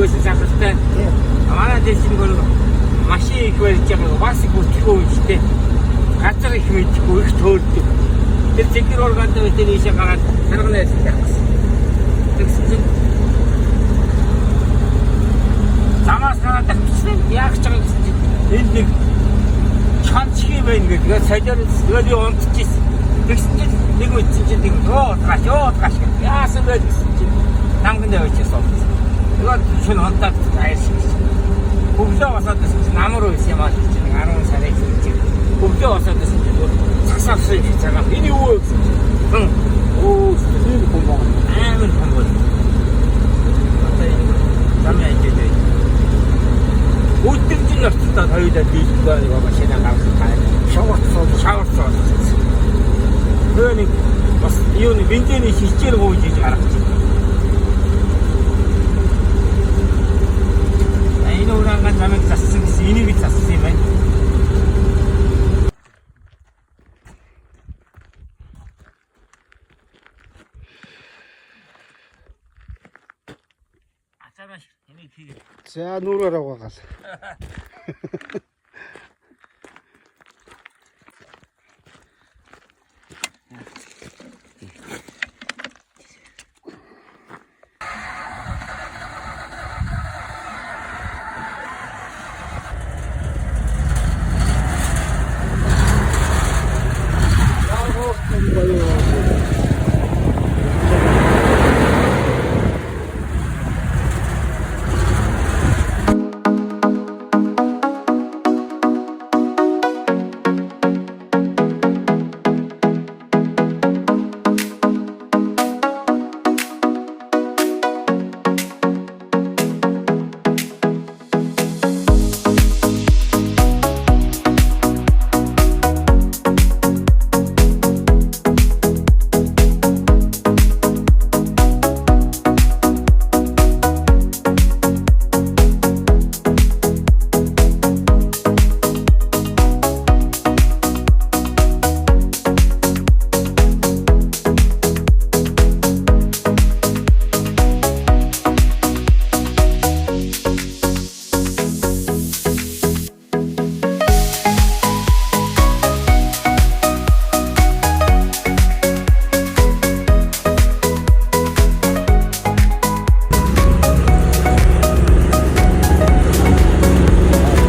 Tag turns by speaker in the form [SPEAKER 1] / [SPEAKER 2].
[SPEAKER 1] өгөөсөн санхтай. Манай дэсийн гол машин их барьж байгаа бас их өчгөө үстэй. Газар их мэдгүй их төөлдөг. Тэр зэгэр органд өтөр ийшээ гараад харганаас явсан. Тэгсэн чинь замаас гараад авчихсан. Яг ч байгаа гэсэн чинь энэ нэг чанчхи байна гэдэг. Саяар тэгээд унтчихсэн. Тэгсэн чинь нэг үтсэн чинь нэг яасан бэ гэсэн чинь намганд явчихсан. Тэгээд шин хонтаад айсан. Өглөө басаад гэсэн чинь намар байсан юм аа гэж чинь 10 сарын чинь өглөө басаад гэсэн чинь сасавсан их цагаан энэ юу вэ гэсэн чинь энэ бомбон амар бомбон одоо энэ замын ажил өдөр чинь явцдаа хоёулаа дийлдээ нэг машина гаргах шаварцсан нэг бас юу нэг бензиний шилжээр гүйж иж гаргаж энэ урангаа замыг зассан гэсэн энийг зассан юм байна. За нүүрээр аваагаал.